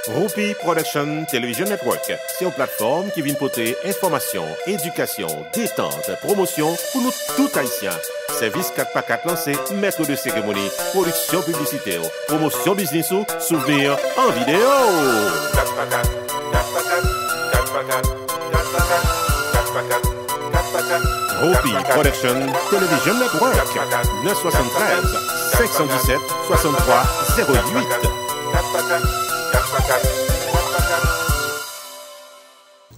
Roupi Production Television Network, c'est une plateforme qui vient porter information, éducation, détente, promotion pour nous tout haïtiens. Service 4x4 lancé, maître de cérémonie, production publicitaire, promotion business ou souvenir en vidéo. 4x4, 4x4, 4x4, 4x4, 4x4. Roupi Production Television Network, 973 517 63 08.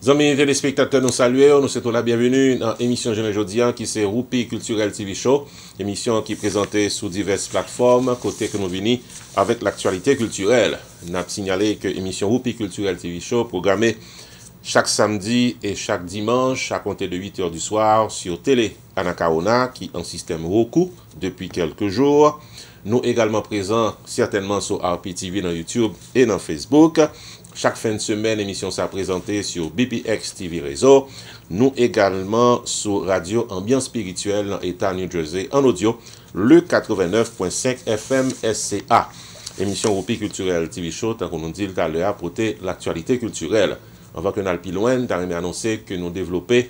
Amis téléspectateurs, nous saluons, nous souhaitons la bienvenue dans l'émission Jeune aujourd'hui qui c'est Roupi Culturel TV Show, émission qui est présentée sur diverses plateformes, côté que nous venons avec l'actualité culturelle. Nous avons signalé que l'émission Roupi Culturel TV Show programmée chaque samedi et chaque dimanche à compter de 8h du soir sur Télé Anacaona qui est en système Roku depuis quelques jours. Nous également présents certainement sur RPTV dans YouTube et dans Facebook. Chaque fin de semaine, l'émission sera présentée sur BPX TV Réseau. Nous également sur Radio Ambiance Spirituelle dans l'État New Jersey en audio, le 89.5 FM SCA. Émission Roupi Culturel TV Show, tant qu'on nous dit tout à l'heure, pour l'actualité culturelle. Avant que nous allions plus loin, nous avons annoncé que nous développons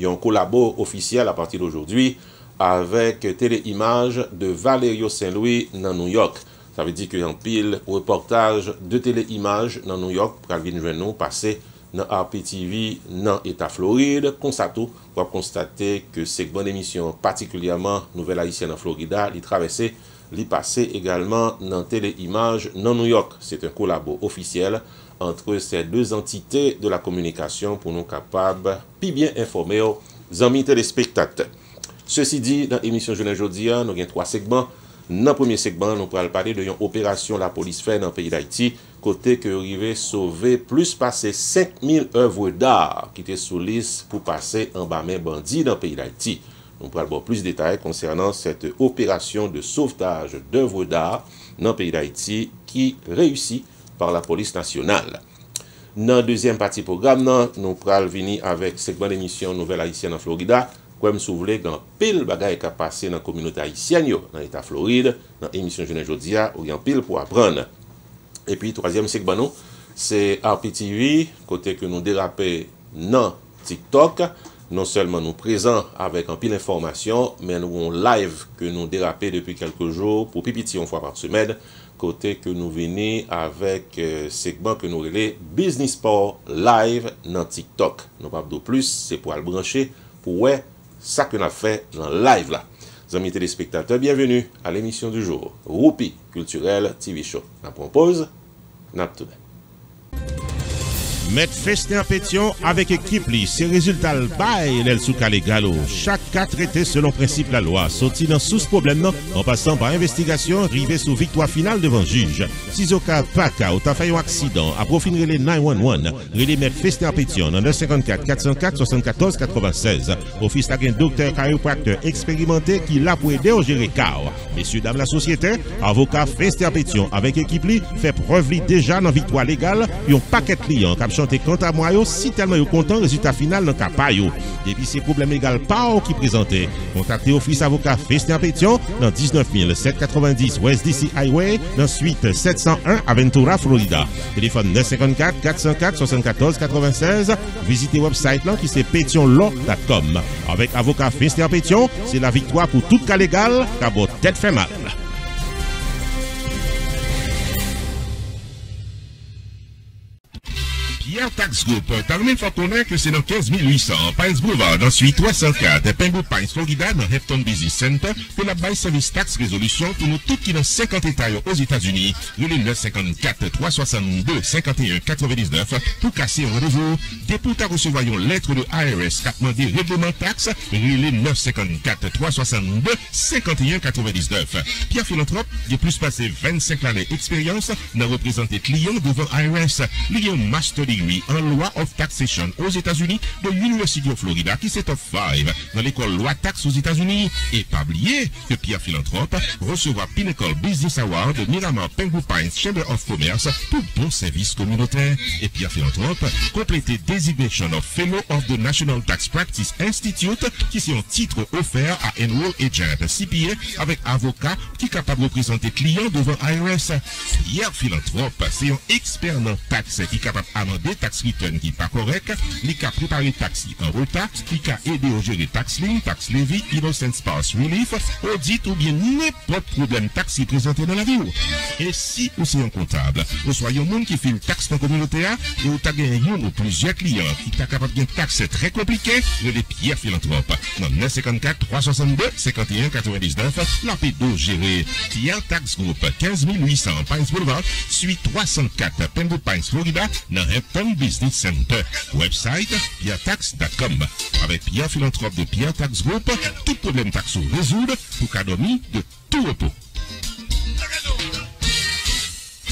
un collabo officiel à partir d'aujourd'hui avec Téléimage de Valerio Saint-Louis dans New York. Ça veut dire qu'il y a un pile reportage de Téléimage dans New York pour venir nous passer dans RPTV dans l'État Floride. Constato, on va constater que c'est une bonne émission, particulièrement Nouvelle Haïtienne en Florida, il traversait, il passait également dans Téléimage dans New York. C'est un collabo officiel entre ces deux entités de la communication pour nous capables de bien informer aux amis téléspectateurs. Ceci dit, dans l'émission Jeune aujourd'hui, nous avons 3 segments. Dans le premier segment, nous allons parler de l'opération la police fait dans le pays d'Haïti, côté que arrivé sauver plus passer 5000 œuvres d'art qui étaient sous liste pour passer en bas main bandit dans le pays d'Haïti. Nous allons avoir plus de détails concernant cette opération de sauvetage d'œuvres d'art dans le pays d'Haïti qui réussit par la police nationale. Dans la deuxième partie programme, nous allons venir avec segment d'émission Nouvelle Haïtienne en Florida. Comme si vous voulez, dans pile bagaille qui a passé dans la communauté haïtienne, dans l'État Floride, dans l'émission Jeune aujourd'hui, où il y a pile pour apprendre. Et puis, troisième segment, c'est RPTV, côté que nous dérapons dans TikTok. Non seulement nous présents avec un pile d'informations, mais nous avons live que nous dérapons depuis quelques jours, pour pipiti une fois par semaine, côté que nous venons avec segment que nous relais Business Sport live dans TikTok. Nous pas de plus, c'est pour le brancher, pour ouais, ça que nous avons fait dans le live là. Amis téléspectateurs, bienvenue à l'émission du jour, Roupi Culturel TV Show. Nous propose, nous tout de Mettre Festin Pétion avec équipe li, c'est résultat le bail l'el sous calé galo. Chaque cas traité selon principe la loi, sorti dans sous problème non, en passant par investigation, arrivé sous victoire finale devant juge. Si au cas pas cas, ou t'as fait un accident, à profil les 911, relé Mettre Festin Pétion dans 954 404 74 96. Office la gen docteur chiropracteur expérimenté qui l'a pour aider au gérer car. Messieurs, dames la société, avocat Festin Pétion avec équipe li, fait preuve li déjà dans victoire légale, et un paquet client chanter quant à moi si tellement yo content résultat final dans cas pa yo. Depuis ces problèmes légaux pas qui présenté, contactez office avocat Festin Pétion dans 19790 West DC Highway dans suite 701 Aventura Florida. Téléphone 954 404 74 96. Visitez website là qui c'est pétionlaw.com. Avec avocat Festin Pétion, c'est la victoire pour tout cas légal car votre tête fait mal. Pierre Tax Group, termine faut connaître que c'est dans 15800 Pines Boulevard, dans suite 304, Penguin Pines, Florida, dans Hefton Business Center, pour la bail service tax résolution pour nous tous qui dans 50 États aux États-Unis. Le 954 362 51 99 pour casser un rendez-vous. Dès pour recevoir une lettre de IRS qui a demandé règlement taxe, le 954 362 51 99. Pierre Philanthrope, il a plus passé 25 années d'expérience dans représenter clients devant IRS. Il y a un master degree inscrit en loi of taxation aux États-Unis de l'University of Florida qui c'est top 5 dans l'école loi taxe aux États-Unis. Et pas oublier que Pierre Philanthrope recevra Pinnacle Business Award de Miramar Pengu Pines Chamber of Commerce pour bon service communautaire. Et Pierre Philanthrope complété Designation of Fellow of the National Tax Practice Institute qui c'est un titre offert à Enroll Agent CPA avec avocat qui est capable de représenter client devant IRS. Pierre Philanthrope, c'est un expert dans taxe qui est capable d'amender tax return qui n'est pas correct, qui a préparé taxe en retard, qui a aidé au gérer tax lien, tax levy, innocent spouse relief, audit ou bien n'importe problème taxe présenté dans la vie. Et si vous êtes un comptable, vous soyez un monde qui fait le taxe dans la communauté et vous avez gagné un ou plusieurs clients qui sont capables de taxe très compliqué, les Pierre Philanthrope. Dans 954 362 51 99, la P12 gérée. Pierre Tax Group, 15 800 Pines Boulevard, suite 304 Pengu Pines, Florida, dans Hampton Business Center. Website pierretax.com. Avec Pierre Philanthrope de Pierre Tax Group, tout problème taxe résoudre pour cadeau de tout repos.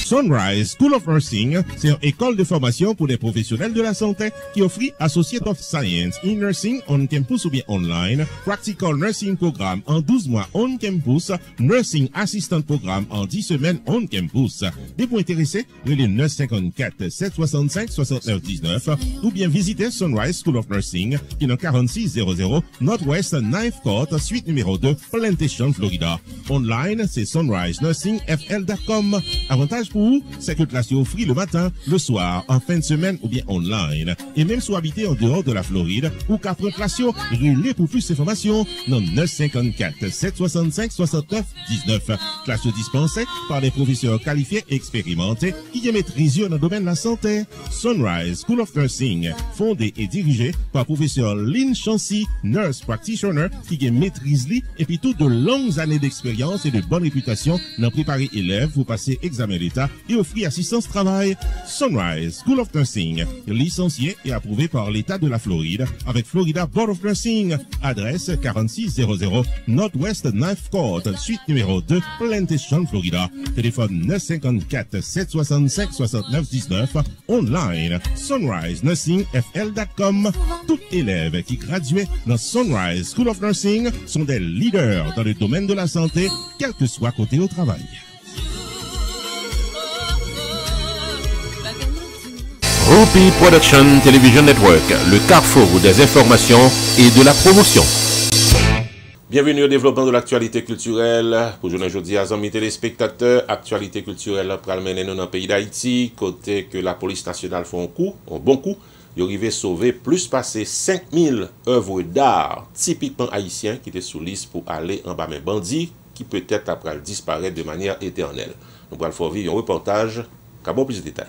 Sunrise School of Nursing, c'est une école de formation pour les professionnels de la santé qui offre Associate of Science in Nursing on campus ou bien online, Practical Nursing Programme en 12 mois on campus, Nursing Assistant Programme en 10 semaines on campus. Des points intéressés, les 954 765 69 19 ou bien visiter Sunrise School of Nursing qui est dans 4600 Northwest 9th Court, suite numéro 2, Plantation, Florida. Online, c'est sunrisenursingfl.com. Avantage pour vous, c'est que classe est offerte le matin, le soir, en fin de semaine ou bien online. Et même si vous habitez en dehors de la Floride ou qu'à prendre classe, relais pour plus d'informations dans 954 765 69 19. Classe dispensée par des professeurs qualifiés et expérimentés qui maîtrisent dans le domaine de la santé. Sunrise School of Nursing, fondé et dirigé par professeur Lynn Chancy, nurse practitioner qui maîtrise et puis toutes de longues années d'expérience et de bonne réputation dans préparer élèves pour passer examen d'État et offrir assistance travail. Sunrise School of Nursing, licencié et approuvé par l'État de la Floride avec Florida Board of Nursing. Adresse 4600 Northwest 9th Court, suite numéro 2, Plantation, Florida. Téléphone 954 765 69 19. Online, sunrisenursingfl.com. Tout élève qui graduait dans Sunrise School of Nursing sont des leaders dans le domaine de la santé, quel que soit côté au travail. Rupi Production Television Network, le carrefour des informations et de la promotion. Bienvenue au développement de l'actualité culturelle. Pour aujourd'hui, amis téléspectateurs, actualité culturelle pour mener dans le pays d'Haïti, côté que la police nationale fait un bon coup. Il arrive à sauver plus passer 5000 œuvres d'art typiquement haïtiens qui étaient sous liste pour aller en bas mes bandits qui peut-être après disparaître de manière éternelle. Nous allons vivre un reportage qui a beaucoup plus de détails.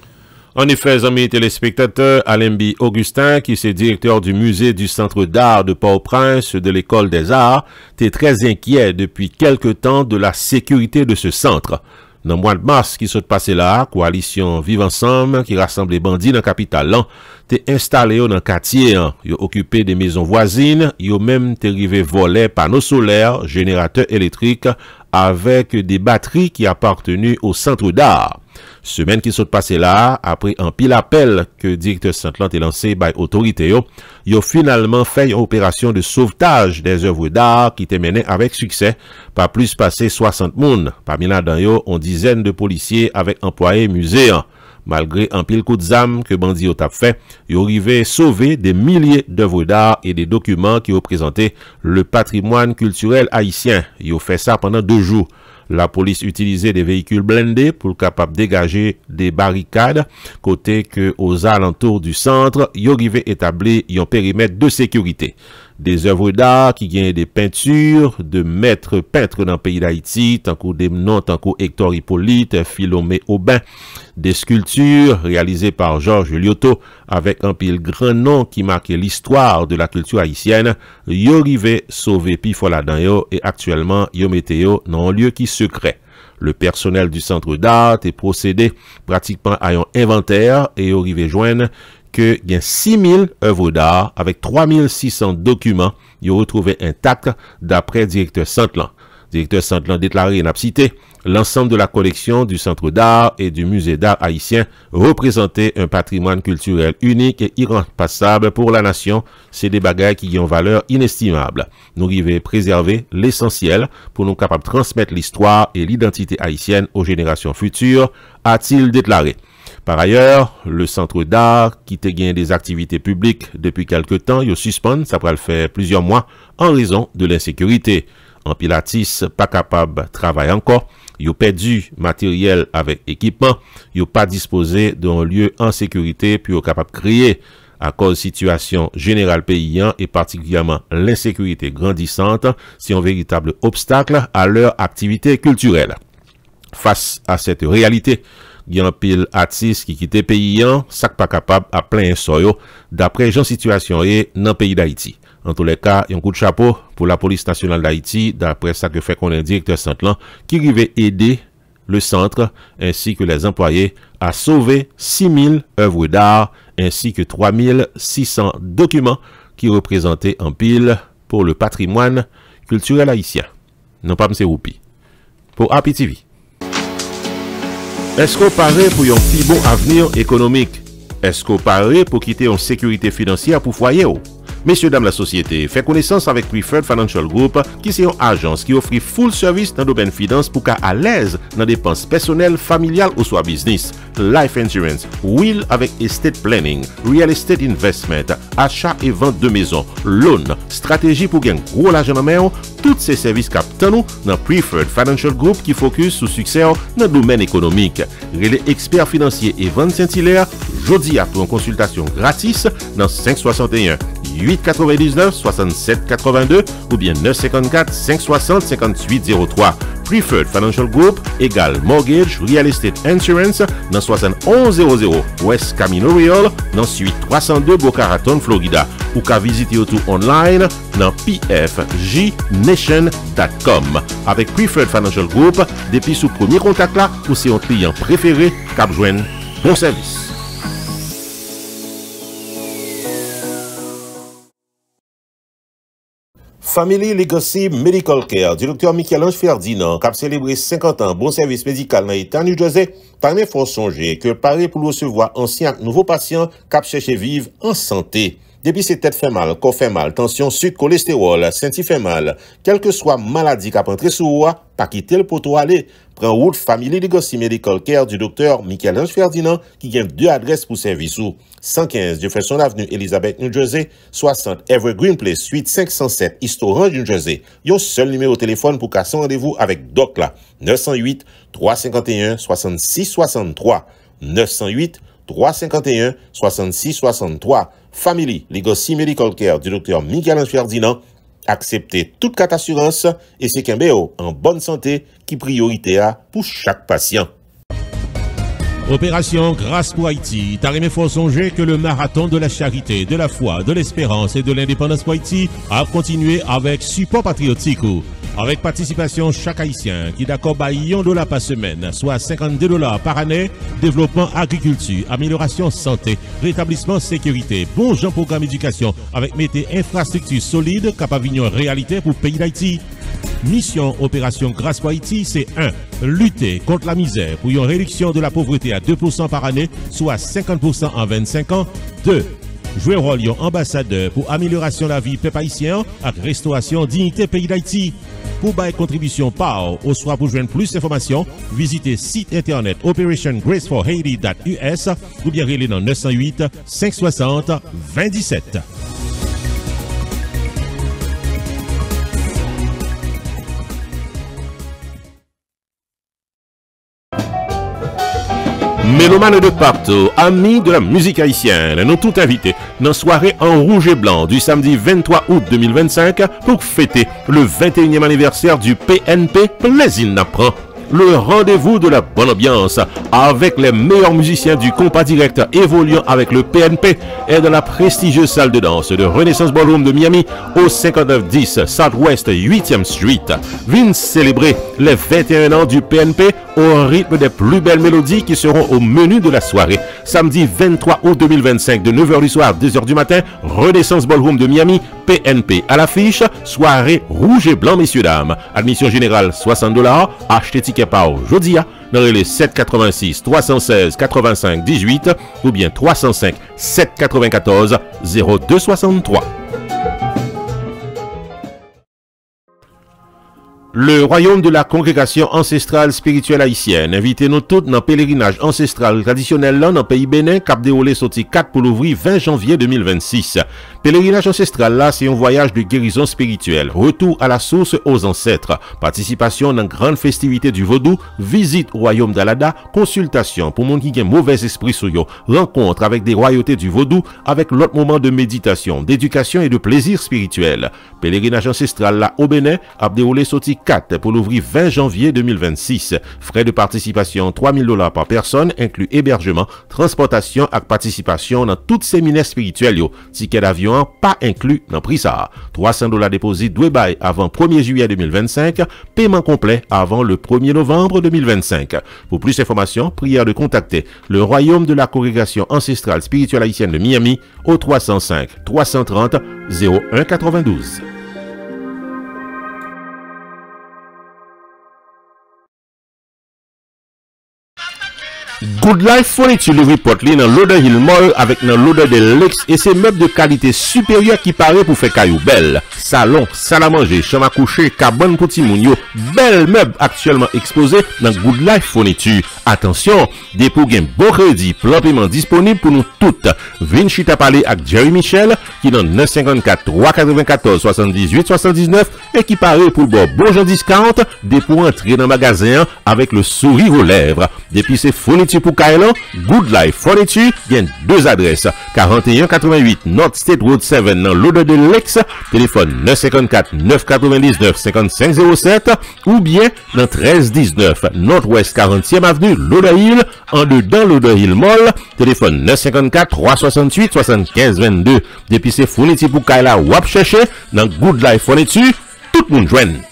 En effet, amis téléspectateurs, Alembi Augustin, qui est directeur du musée du Centre d'art de Port-au-Prince de l'École des Arts, est très inquiet depuis quelque temps de la sécurité de ce centre. Dans le mois de mars qui s'est passé là, coalition Vive Ensemble, qui rassemble les bandits dans la capitale, t'es installé dans le quartier, ils occupé des maisons voisines, ils même t'es arrivé voler panneaux solaires, générateurs électriques, avec des batteries qui appartenaient au centre d'art. Semaine qui s'est passée là, après un pile appel que directeur Saint-Lan a lancé par l'autorité, ils ont finalement fait une opération de sauvetage des œuvres d'art qui était menée avec succès, pas plus passé 60 personnes. Parmi là-dedans, une dizaine de policiers avec employés musée. Malgré un pile coup de zame que bandits ont fait, ils ont arrivé à sauver des milliers d'œuvres d'art et des documents qui représentaient le patrimoine culturel haïtien. Ils ont fait ça pendant 2 jours. La police utilisait des véhicules blindés pour capable dégager des barricades, côté que aux alentours du centre, ils ont arrivé à établir un périmètre de sécurité. Des œuvres d'art qui gagnent des peintures de maîtres peintres dans le pays d'Haïti, tant que des noms, tant que Hector Hippolyte, Philomé Aubin, des sculptures réalisées par Georges Lyoto avec un pile grand nom qui marquait l'histoire de la culture haïtienne. Yo rivé sauvé pifo là-dedans et actuellement yo météo dans un lieu qui secret. Le personnel du centre d'art est procédé pratiquement à un inventaire et yo rivé joindre que il y a 6000 œuvres d'art avec 3600 documents, ils ont retrouvé intacts d'après directeur Saint-Lan. Directeur centre l'a déclaré n'a cité, l'ensemble de la collection du Centre d'art et du Musée d'art haïtien représentait un patrimoine culturel unique et irremplaçable pour la nation. C'est des bagages qui ont valeur inestimable. Nous devons préserver l'essentiel pour nous capables de transmettre l'histoire et l'identité haïtienne aux générations futures, a-t-il déclaré. Par ailleurs, le Centre d'art, qui te gagne des activités publiques depuis quelque temps, il suspend, ça pourrait le faire plusieurs mois, en raison de l'insécurité. En Pilatis, pas capable de travailler encore, ils ont perdu matériel avec équipement, ils n'ont pas disposé d'un lieu en sécurité pour capable de créer à cause de la situation générale paysan et particulièrement l'insécurité grandissante, c'est un véritable obstacle à leur activité culturelle. Face à cette réalité, il y a un pile artiste qui quitte paysan, ça pas capable à plein soyo, d'après Jean situation est dans le pays d'Haïti. En tous les cas, il y a un coup de chapeau pour la police nationale d'Haïti, d'après ça que fait qu'on est directeur centre qui arrivait aider le centre ainsi que les employés à sauver 6000 œuvres d'art ainsi que 3600 documents qui représentaient en pile pour le patrimoine culturel haïtien. Non pas M. Roupi. Pour Happy TV. Est-ce qu'on paraît pour un plus bon avenir économique? Est-ce qu'on paraît pour quitter une sécurité financière pour foyer? Messieurs, dames, la société fait connaissance avec Preferred Financial Group, qui c'est une agence qui offre full service dans le domaine finance pour qu'à à l'aise dans des dépenses personnelles, familiales ou soit business, life insurance, will avec estate planning, real estate investment, achat et vente de maison, loan, stratégie pour gagner gros l'argent en main, tous ces services captent nous dans Preferred Financial Group qui focus sur succès dans le domaine économique. Les experts financiers et ventes Saint-Hilaire, jeudi pour une consultation gratis dans 561 899 67 82 ou bien 954 560 58 03. Preferred Financial Group égale Mortgage Real Estate Insurance dans 7100 West Camino Real dans suite 302 Boca Raton, Florida. Ou qu'à visiter tout online dans pfjnation.com. Avec Preferred Financial Group, depuis sous premier contact là, ou c'est un client préféré cap joindre bon service. Family Legacy Medical Care du Dr. Michel-Ange Ferdinand, qui a célébré 50 ans bon service médical dans l'État New Jersey, parmi faut songer que paré pour recevoir anciens et nouveaux patients qui cherchent vivre en santé. Depuis ces têtes fait mal, corps fait mal, tension, sucre, cholestérol, senti fait mal, quelle que soit maladie qui a entré sous moi, pas quitter le poteau aller. Prends route Family Legacy Medical Care du Dr. Michel-Ange Ferdinand qui gagne deux adresses pour service ou 115 Jefferson Avenue, Elizabeth, New Jersey, 60 Evergreen Place, suite 507 East Orange, New Jersey. Yon seul numéro de téléphone pour casser rendez-vous avec Doc là, 908 351 66 63 908 351 66 63. Family Legacy Medical Care du Dr. Michel-Ange Ferdinand. Acceptez toute carte assurance et c'est qu'un BO en bonne santé qui priorité a pour chaque patient. Opération Grâce pour Haïti. T'as remis faut songer que le marathon de la charité, de la foi, de l'espérance et de l'indépendance pour Haïti a continué avec support patriotique. Avec participation chaque Haïtien qui d'accord à $1 par semaine, soit $52 par année, développement agriculture, amélioration santé, rétablissement sécurité, bon genre programme éducation avec mettez infrastructure solide capable de réalité pour le pays d'Haïti. Mission Opération Grâce pour Haïti, c'est 1. Lutter contre la misère pour une réduction de la pauvreté à 2% par année, soit 50% en 25 ans. 2. Jouer rôle ambassadeur pour amélioration de la vie peuple haïtien avec restauration dignité pays d'Haïti. Pour bailler contribution par ou soit pour joindre plus d'informations, visitez site internet operationgraceforhaiti.us ou bien relais dans 908 560 2017. Mélomanes de partout, amis de la musique haïtienne, nous tout invités dans soirée en rouge et blanc du samedi 23 août 2025 pour fêter le 21e anniversaire du PNP Plaisir Napran. Le rendez-vous de la bonne ambiance avec les meilleurs musiciens du compas direct évoluant avec le PNP est dans la prestigieuse salle de danse de Renaissance Ballroom de Miami au 5910 Southwest 8e Street. Viens célébrer les 21 ans du PNP au rythme des plus belles mélodies qui seront au menu de la soirée. Samedi 23 août 2025 de 9h du soir à 2h du matin, Renaissance Ballroom de Miami, PNP à l'affiche, soirée rouge et blanc, messieurs, dames. Admission générale $60, achetez ticket par aujourd'hui, dans les 786 316 85 18 ou bien 305 794 0263. Le royaume de la congrégation ancestrale spirituelle haïtienne invitez-nous toutes dans le pèlerinage ancestral traditionnel là dans le pays Bénin cap déroulé sorti 4 pour l'ouvrir 20 janvier 2026. Pèlerinage ancestral là, c'est un voyage de guérison spirituelle, retour à la source aux ancêtres, participation dans grande festivité du vaudou, visite au royaume d'Alada, consultation pour monde qui a mauvais esprit sur yo, rencontre avec des royautés du vaudou avec l'autre moment de méditation, d'éducation et de plaisir spirituel. Pèlerinage ancestral là au Bénin a déroulé sorti 4 pour l'ouvrir 20 janvier 2026. Frais de participation $3000 par personne, inclus hébergement, transportation et participation dans tout séminaire spirituel yo. Ticket d'avion pas inclus dans prix ça. $300 déposit doué bail avant 1er juillet 2025, paiement complet avant le 1er novembre 2025. Pour plus d'informations, prière de contacter le Royaume de la Congrégation Ancestrale Spirituelle Haïtienne de Miami au 305 330 0192. Good Life Furniture le report li dans l'odeur Hill Mall avec dans l'odeur de luxe et c'est meubles de qualité supérieure qui paraît pour faire caillou belle. Salon, salle à manger, chambre à coucher, cabane pour ti moun yo, belle meuble actuellement exposé dans Good Life Furniture. Attention, des pour gain bon crédit, plan paiement disponible pour nous toutes. Vin chita parler avec Jerry Michel qui dans 954 394 78 79 et qui paraît pour le bon genre discount des pour entrer dans le magasin avec le sourire aux lèvres. Depuis ces fournitures pour Kailan, Good Life Furniture, il y a deux adresses. 4188 North State Road 7 dans l'odeur de Lex, téléphone 954 999 5507 ou bien dans 1319 Northwest 40e Avenue, l'odeur Hill, en dedans l'odeur Hill Mall, téléphone 954 368 75 22. Depuis ces fournitures pour Kailan, wap chercher dans Good Life Furniture, tout le monde joigne.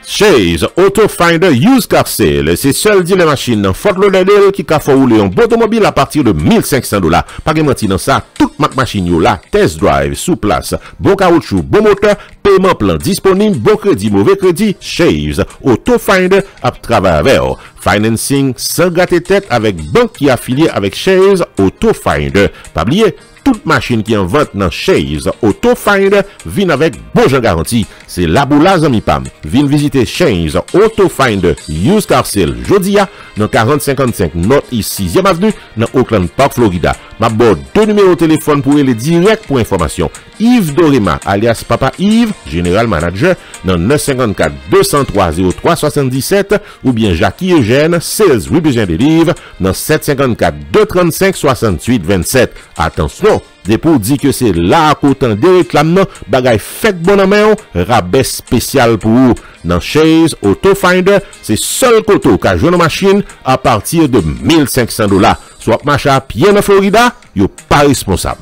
Chase Auto Finder Used Car Sale, c'est seul dit les machines dans Fort Lauderdale qui a fait rouler un bon automobile à partir de $1,500. Pas de mentir dans ça, toute marque machine yo là, test drive, sous place, bon caoutchouc, bon moteur, paiement plan disponible, bon crédit, mauvais crédit, Chase Auto Finder a travaillé avec. Financing sans gâter tête avec banque qui est affiliée avec Chase Auto Finder. Pas oublier, toute machine qui en vente dans Chase Auto Finder vient avec bon genre garantie. C'est la boula zami pam. Vin visiter Chase Auto Finder Used Car Sale jodia dans 4055 North East 6e Avenue dans Oakland Park, Florida. Ma bord deux numéros de téléphone pour les direct pour information. Yves Dorema alias Papa Yves, General Manager dans 954 203 03 77 ou bien Jackie Eugène, Sales Representative dans 754 235 68 27. Attention, des pour dire que c'est là à côté de réclames, bagay fait bon en main, rabais spécial pour vous. Dans Chase Auto Finder, c'est seul koto qu'a joué une machine à partir de $1,500. Soit marché à pied en Florida, yo pas responsable.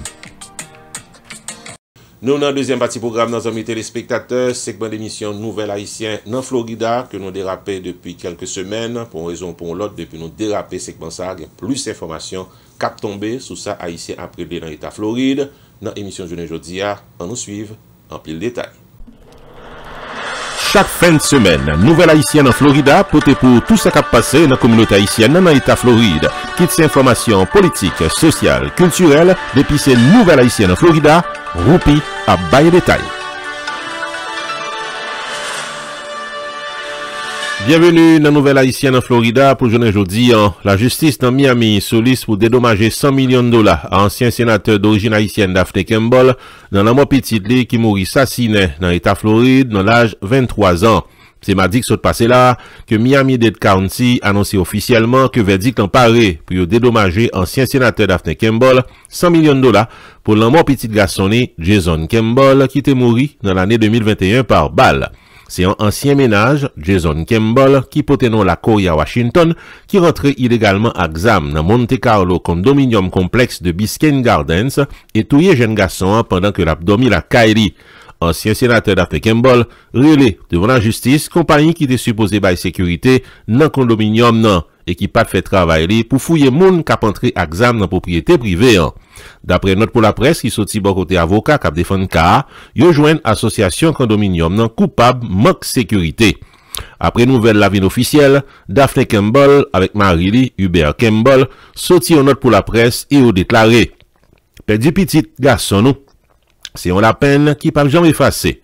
Nous, dans le deuxième partie programme, dans amis téléspectateurs, segment d'émission Nouvelle Haïtien dans Florida, que nous dérapé depuis quelques semaines, pour une raison ou pour l'autre, depuis nous déraper segment ça, il y a plus d'informations cap tombé sous ça Haïtien après dans l'État Floride. Dans l'émission Journée Jodia, on nous suive en pile détail. Chaque fin de semaine, Nouvelle Haïtienne en Florida, poté pour tout ce qui a passé dans la communauté haïtienne dans l'État Floride. Quitte ces informations politiques, sociales, culturelles, depuis ces Nouvelle Haïtienne en Florida, Roupi à bail détail. Bienvenue dans Nouvelle Haïtienne en Florida pour journée aujourd'hui. La justice dans Miami sollicite pour dédommager $100 millions à ancien sénateur d'origine haïtienne Daphne Campbell dans la mort petite qui mourit assassiné dans l'État Floride dans l'âge 23 ans. C'est mardi que ça passé là que Miami-Dade County annoncé officiellement que verdict en paré pour dédommager ancien sénateur Daphne Campbell $100 millions pour la mort petit garçon Jason Campbell qui était mort dans l'année 2021 par balle. C'est un ancien ménage, Jason Campbell, qui portait nom la Corée à Washington, qui rentrait illégalement à Xam dans Monte Carlo condominium complexe de Biscayne Gardens et touillé jeune garçon pendant que l'abdomen la Kairi. Ancien sénateur Daphne Campbell, relé devant la justice, compagnie qui était supposée bailler sécurité dans condominium non. et qui pas fait travail pour fouiller moun qui a entré exam dans propriété privée. D'après note pour la presse qui sorti bon côté avocat qui défend cas, yo joine association condominium non coupable manque sécurité. Après nouvelle la vie officielle, Daphne Campbell avec Marie-Lee Hubert Campbell sorti en note pour la presse et ont déclaré: "Perdu petit garçon nous, c'est on la peine qui pas jamais effacer.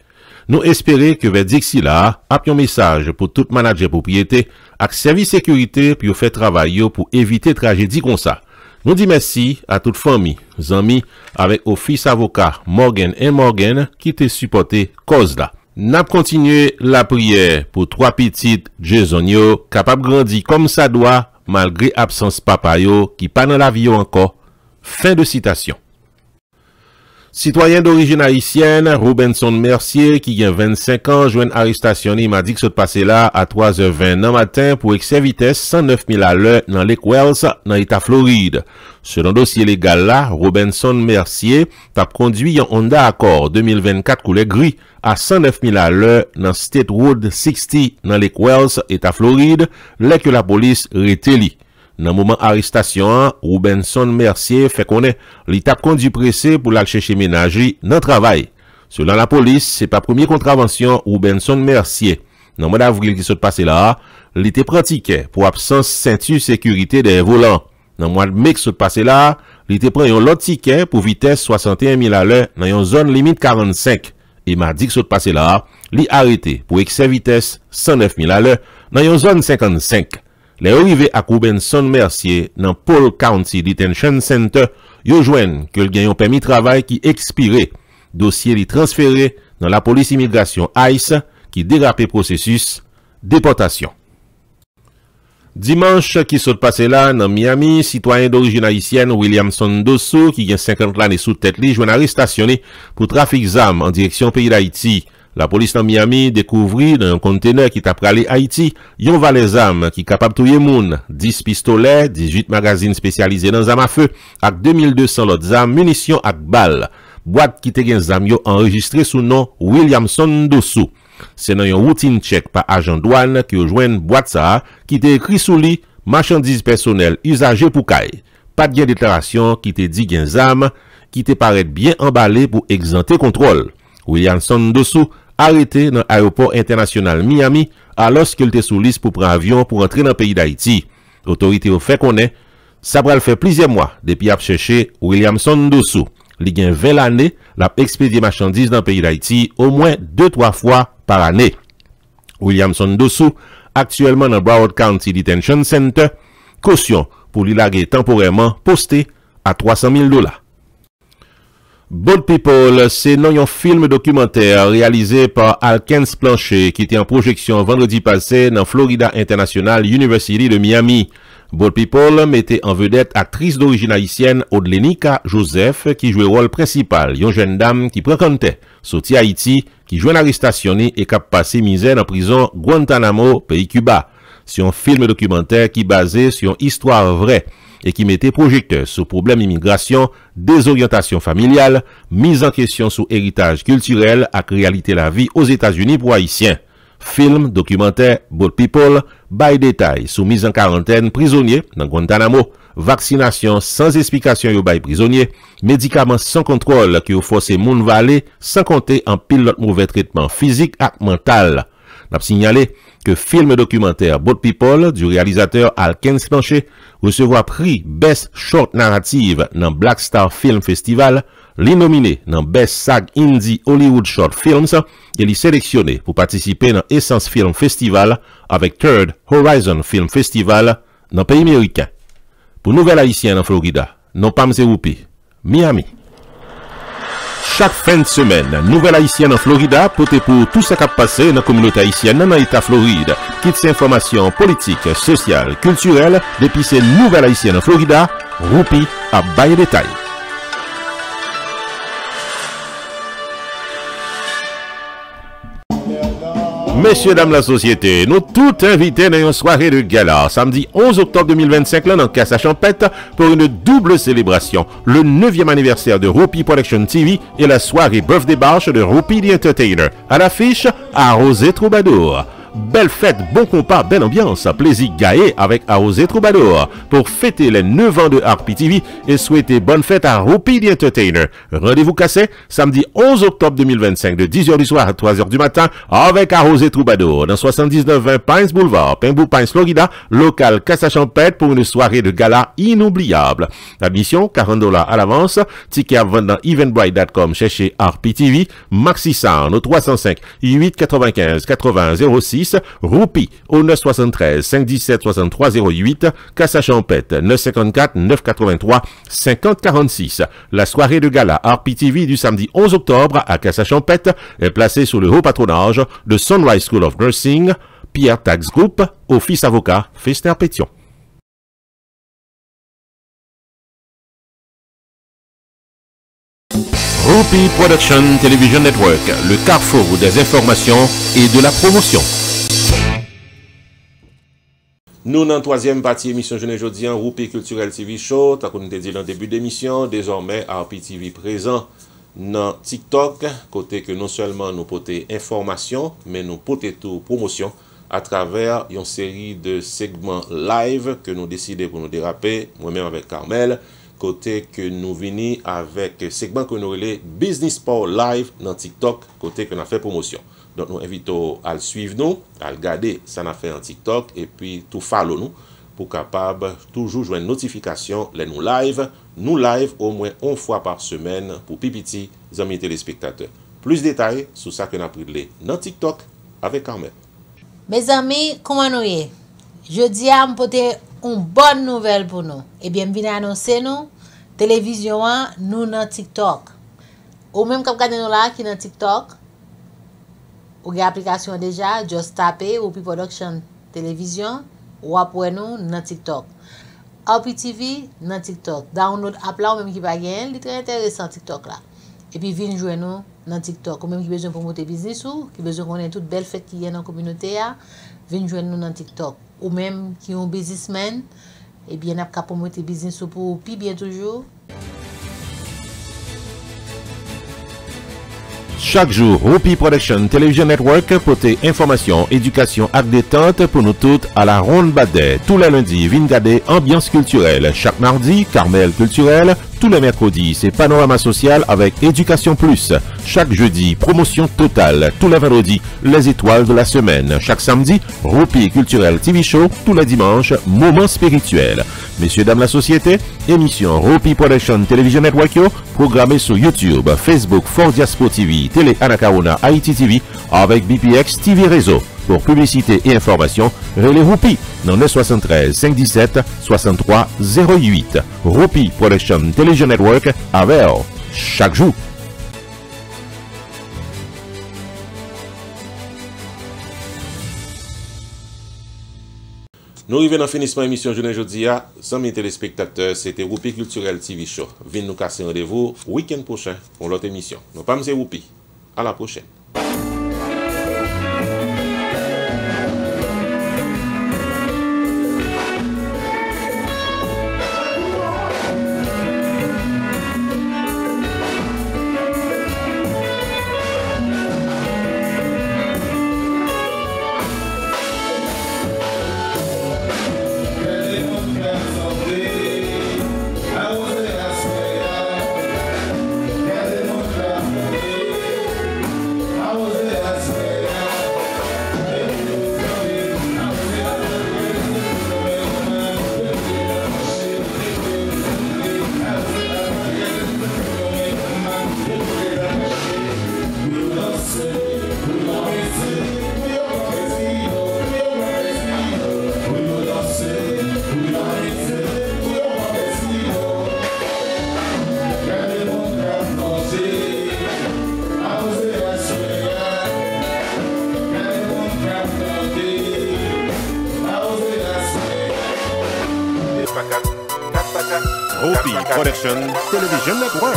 Nous espérons que verdict si là a un message pour tout manager propriété avec service sécurité pour faire travail pour éviter tragédie comme ça. Nous disons merci à toute famille, amis avec office avocat Morgan & Morgan qui te supporté cause là. N'a continué la prière pour trois petites Jason yo capable grandir comme ça doit malgré absence papa yo qui pas dans la vie encore." Fin de citation. Citoyen d'origine haïtienne, Robinson Mercier, qui a 25 ans, joint arrestation, il m'a dit que ce passé là à 3h20 dans matin pour excès vitesse 109 000 à l'heure dans Lake Wells, dans l'État Floride. Selon dossier légal là, Robinson Mercier t'a conduit un Honda Accord 2024 couleur gris à 109 000 à l'heure dans State Road 60 dans Lake Wells, État Floride, là que la police rétélie. Dans le moment arrestation, Robinson Mercier fait connaître l'étape conduit pressé pour la chercher ménagerie dans le travail. Selon la police, c'est pas première contravention Robinson Mercier. Dans le mois d'avril qui s'est passé là, il était pratiqué pour absence ceinture sécurité des volants. Dans le mois de mai qui s'est passé là, il était pris un lot ticket pour vitesse 61 000 à l'heure dans une zone limite 45. Et mardi qui s'est passé là, il arrêté pour excès vitesse 109 000 à l'heure dans une zone 55. Les arrivés à Robinson Mercier dans Paul County Detention Center, yo joignent que le gagnant permis de travail qui expiré. Dossier li transféré dans la police immigration ICE qui dérapé processus déportation. Dimanche qui s'est passé là dans Miami, citoyen d'origine haïtienne Williamson Dosso qui a 50 l'année sous tête li joint arrestationné pour trafic d'armes en direction pays d'Haïti. La police dans Miami découvrit dans un conteneur qui t'a pralé Haïti, yon valait armes qui capable touyer moun, 10 pistolets, 18 magazines spécialisés dans armes à feu, avec 2200 autres armes, munitions ak balles. Boîte qui te gen zam yo enregistré sous nom Williamson Dosso. C'est dans un routine check par agent douane qui yo joine boîte ça qui te écrit sous li marchandises personnelles usagées pour caille. Pas de gen déclaration qui te dit gen zam qui te paraît bien emballé pour exempter contrôle. Williamson Dosso arrêté dans l'aéroport international Miami alors qu'il était sous liste pour prendre avion pour entrer dans le pays d'Haïti. L'autorité au fait connaît, ça va le faire plusieurs mois depuis a cherché Williamson Dosso. Il gagne 20 années, l'a expédié marchandises dans le pays d'Haïti au moins 2-3 fois par année. Williamson Dosso, actuellement dans Broward County Detention Center, caution pour lui laguer temporairement posté à $300,000. Bold People, c'est un film documentaire réalisé par Alkens Planchet qui était en projection vendredi passé dans Florida International University de Miami. Bold People mettait en vedette actrice d'origine haïtienne Odlenika Joseph qui jouait rôle principal, une jeune dame qui fréquentait sorti Haïti, qui jouait en arrestation et qui a passé misère dans prison Guantanamo, pays Cuba. C'est un film documentaire qui basé sur une histoire vraie et qui mettait projecteur sur problème immigration, désorientation familiale, mise en question sur héritage culturel et réalité la vie aux États-Unis pour Haïtiens. Film, documentaire, Bold People, by détail sur mise en quarantaine prisonnier dans Guantanamo, vaccination sans explication yo bay prisonnier, médicaments sans contrôle qui ont forcé moun valé sans compter en pile l'autre mauvais traitement physique et mental. N'a signalé que film documentaire Bold People du réalisateur Alkens Planchet recevra prix Best Short Narrative dans Black Star Film Festival, li nominé dans Best SAG Indie Hollywood Short Films et li sélectionné pour participer dans Essence Film Festival avec Third Horizon Film Festival dans pays américain. Pour Nouvelle Haïtienne en Florida, non pas Mzéroupi, Miami. Chaque fin de semaine, Nouvelle Haïtienne en Florida, pote pour tout ce qui a passé dans la communauté haïtienne dans l'État Floride. Quitte informations politiques, sociales, culturelles, depuis ces Nouvelle Haïtienne en Florida, Roupi à bail détail. Messieurs, dames, la société, nous tous invités dans une soirée de gala, samedi 11 octobre 2025, là, dans Casa Champette, pour une double célébration. Le 9e anniversaire de Roupi Production TV et la soirée Birthday Bash de Roupi the Entertainer. À l'affiche, Arrosé Troubadour. Belle fête, bon compas, belle ambiance, plaisir gaé avec Arrosé Troubadour pour fêter les 9 ans de RPTV et souhaiter bonne fête à Rupi the Entertainer. Rendez-vous cassé samedi 11 octobre 2025 de 10h du soir à 3h du matin avec Arrosé Troubadour dans 7920 Pines Boulevard, Pembou Pines, Florida, local Casa-Champêtre pour une soirée de gala inoubliable. Admission $40 à l'avance, ticket à vendre dans eventbrite.com, cherchez RPTV, Maxi Sound au 305 895 80 06, Rupi au 973 517 63 08, Casa-Champêtre 954 983 50 46. La soirée de gala RPTV du samedi 11 octobre à Casa-Champêtre est placée sous le haut patronage de Sunrise School of Nursing, Pierre Tax Group, Office Avocat, Fester Pétion. Rupi Production Television Network, le carrefour des informations et de la promotion. Nous, dans la troisième partie émission Jeune Aujourd'hui, Rupi Culturel TV Show, tant qu'on était dit dans le début d'émission, désormais RPTV présent dans TikTok, côté que non seulement nous portons information, mais nous portons tout promotion à travers une série de segments live que nous décidons pour nous déraper, moi-même avec Carmel, côté que nous venons avec segment que nous relais Business Power Live dans TikTok, côté que nous avons fait promotion. Donc nous invitons à le suivre nous, à le garder ça n'a fait en TikTok et puis tout follow nous pour capable toujours jouer une notification les nous live au moins une fois par semaine pour pipiti amis téléspectateurs. Plus de détails sur ça que nous avons pris dans TikTok avec Carmel. Mes amis, comment nous y est? Jeudi à m'porter une bonne nouvelle pour nous. Eh bien, venez annoncer nous télévision nous dans TikTok. Ou même quand regardez nous là qui dans TikTok, ou avez application déjà, just taper Rupi Production Télévision ou après nous dans TikTok. RPTV dans TikTok. Download app là ou même qui pas gagner, c'est très intéressant TikTok là. Et puis venez jouer nous dans TikTok. Ou même qui besoin pour monter business ou qui besoin connaître toute belle fête qui y a dans la communauté là, venez jouer nous dans TikTok. Ou même qui ont businessman, et bien n'a pas promoter business pour puis bien toujours. Chaque jour, Rupi Production Television Network porte information, éducation et détente pour nous toutes à la ronde badet. Tous les lundis, Vingade ambiance culturelle. Chaque mardi, Carmel culturel. Tous les mercredis, c'est Panorama Social avec Éducation Plus. Chaque jeudi, promotion totale. Tous les vendredis, les étoiles de la semaine. Chaque samedi, Rupi Culturel TV Show. Tous les dimanches, Moments spirituels. Messieurs, dames, la société, émission Rupi Production Television Network, programmée sur YouTube, Facebook, Fort Diaspo TV, Télé Anacaona, Haïti TV, avec BPX TV Réseau. Pour publicité et information, relais Rupi dans 973 517 63 08. Rupi Production Television Network avec chaque jour. Nous arrivons dans le finissement de l'émission Jeune Aujourd'hui. Amis téléspectateurs, c'était Rupi Culturel TV Show. Venez nous casser rendez-vous week-end prochain pour l'autre émission. Nous pas M. Rupi. À la prochaine. Rupi Production Television Network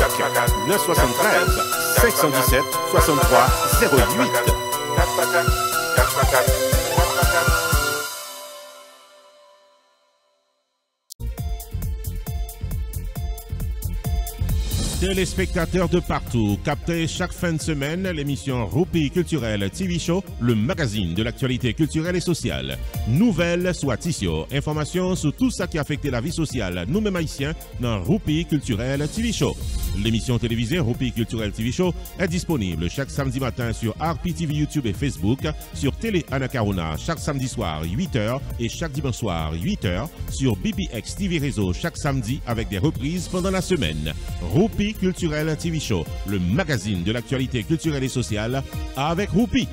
973 517 63 08. Téléspectateurs de partout, captez chaque fin de semaine l'émission Roupi Culturel TV Show, le magazine de l'actualité culturelle et sociale. Nouvelles, soit tissio, informations sur tout ça qui a affecté la vie sociale, nous-mêmes haïtiens, dans Roupi Culturel TV Show. L'émission télévisée Roupi Culturel TV Show est disponible chaque samedi matin sur RPTV YouTube et Facebook, sur Télé Anacarona chaque samedi soir 8h et chaque dimanche soir 8h, sur BBX TV Réseau chaque samedi avec des reprises pendant la semaine. Roupi Culturel TV Show, le magazine de l'actualité culturelle et sociale avec Roupi.